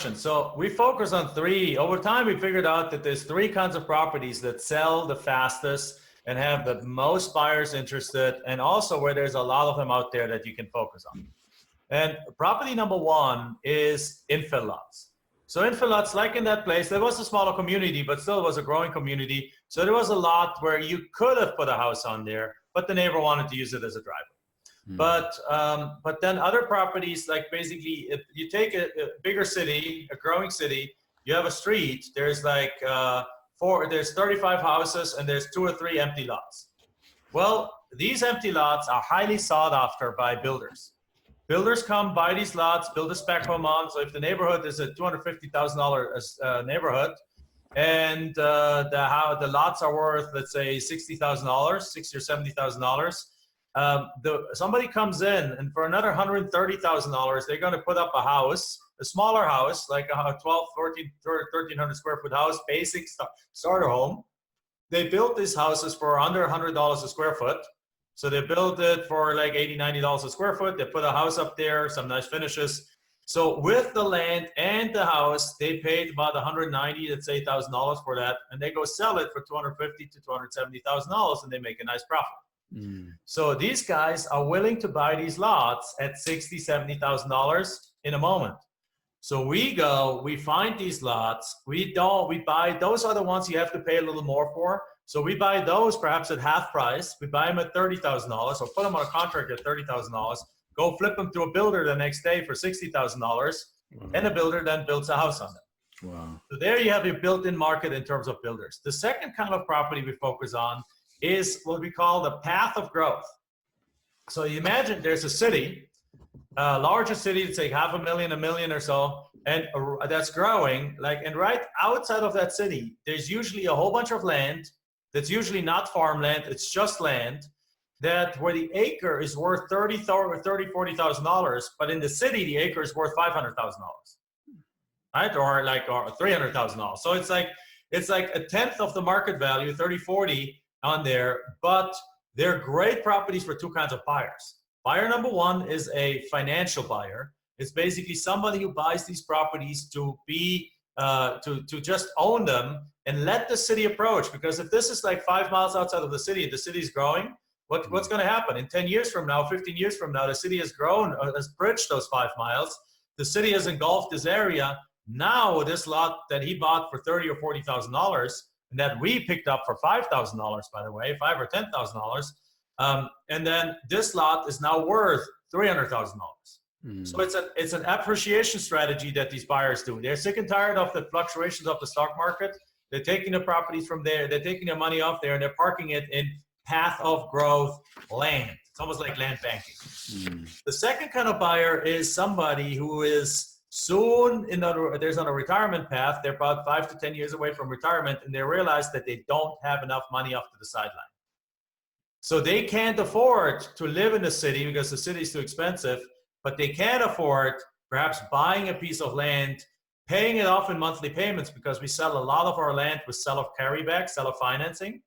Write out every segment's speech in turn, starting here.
So we focus on three. Over time, we figured out that there's three kinds of properties that sell the fastest and have the most buyers interested, and also where there's a lot of them out there that you can focus on. And property number one is infill lots. So infill lots, like in that place, there was a smaller community, but still it was a growing community. So there was a lot where you could have put a house on there, but the neighbor wanted to use it as a driveway. But then other properties, like basically, if you take a bigger city, a growing city, you have a street, there's like there's 35 houses and there's 2 or 3 empty lots. Well, these empty lots are highly sought after by builders. Builders come buy these lots, build a spec home on. So if the neighborhood is a $250,000 neighborhood, and the lots are worth, let's say, $60,000, $60,000 or $70,000. Somebody comes in and for another $130,000, they're going to put up a house, a smaller house, like a 1,300 square foot house, basic starter home. They built these houses for under $100 a square foot. So they built it for like $80, $90 a square foot. They put a house up there, some nice finishes. So with the land and the house, they paid about $190,000, let's say $1,000 for that, and they go sell it for $250,000 to $270,000, and they make a nice profit. So these guys are willing to buy these lots at $60,000, $70,000 in a moment. So we find these lots. We buy, those are the ones you have to pay a little more for. So we buy those perhaps at half price. We buy them at $30,000 or put them on a contract at $30,000. Go flip them to a builder the next day for $60,000, and the builder then builds a house on them. Wow. So there you have your built-in market in terms of builders. The second kind of property we focus on is what we call the path of growth. So you imagine there's a city, a larger city, it's like 500,000, 1 million or so, and that's growing. And right outside of that city, there's usually a whole bunch of land that's usually not farmland, it's just land, where the acre is worth $40,000, but in the city the acre is worth $500,000, right? Or $300,000. So it's like a tenth of the market value, 30, 40 on there, but they're great properties for two kinds of buyers. Buyer number one is a financial buyer. It's basically somebody who buys these properties to just own them and let the city approach. Because if this is like 5 miles outside of the city and the city's growing, what's going to happen? In 10 years from now, 15 years from now, the city has grown, has bridged those 5 miles. The city has engulfed this area. Now this lot that he bought for $30,000 or $40,000, and that we picked up for $5,000, by the way, $5,000 or $10,000, and then this lot is now worth $300,000. So it's an appreciation strategy that these buyers do. They're sick and tired of the fluctuations of the stock market. They're taking the properties from there. They're taking their money off there, and they're parking it in path of growth land. It's almost like land banking. The second kind of buyer is somebody who is soon there's on a retirement path. They're about 5 to 10 years away from retirement, and they realize that they don't have enough money off to the sideline. So they can't afford to live in the city because the city is too expensive, but they can afford perhaps buying a piece of land, paying it off in monthly payments, because we sell a lot of our land with seller carryback, seller financing.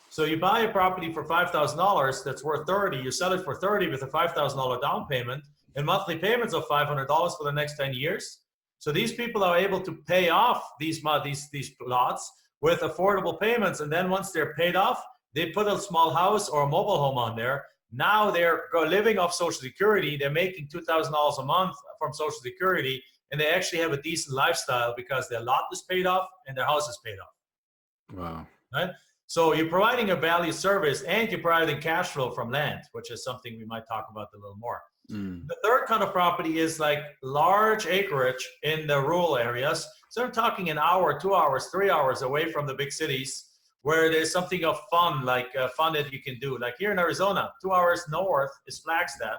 So you buy a property for $5,000 that's worth $30,000, you sell it for $30,000 with a $5,000 down payment, and monthly payments of $500 for the next 10 years. So these people are able to pay off these lots with affordable payments. And then once they're paid off, they put a small house or a mobile home on there. Now they're living off Social Security. They're making $2,000 a month from Social Security, and they actually have a decent lifestyle because their lot is paid off and their house is paid off. Wow. Right? So you're providing a value service and you're providing cash flow from land, which is something we might talk about a little more. The third kind of property is like large acreage in the rural areas. So I'm talking an hour, 2 hours, 3 hours away from the big cities, where there's something of fun, like fun that you can do. Like here in Arizona, 2 hours north is Flagstaff.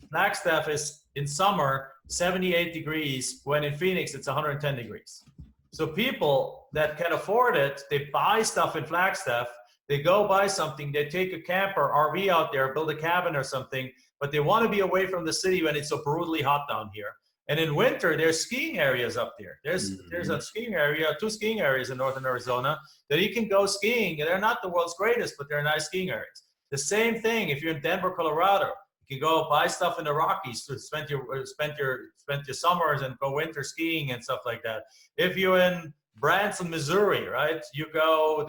Flagstaff is in summer 78 degrees, when in Phoenix it's 110 degrees. So people that can afford it, they buy stuff in Flagstaff, they go buy something, they take a camper, RV out there, build a cabin or something, but they want to be away from the city when it's so brutally hot down here. And in winter, there's skiing areas up there. There's a skiing area, 2 skiing areas in northern Arizona that you can go skiing. And they're not the world's greatest, but they're nice skiing areas. The same thing if you're in Denver, Colorado. You can go buy stuff in the Rockies to spend your summers and go winter skiing and stuff like that. If you're in Branson, Missouri, right? You go,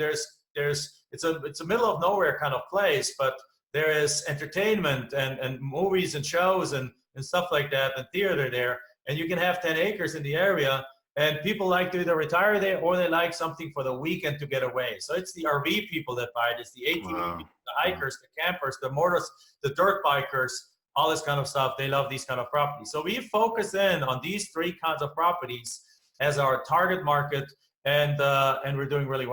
it's a middle of nowhere kind of place, but there is entertainment and movies and shows and stuff like that and theater there. And you can have 10 acres in the area, and people like to either retire there or they like something for the weekend to get away. So it's the RV people that buy it. It's the ATV Wow. people, the hikers, the campers, the motorists, the dirt bikers, all this kind of stuff. They love these kind of properties. So we focus in on these three kinds of properties as our target market, and we're doing really well.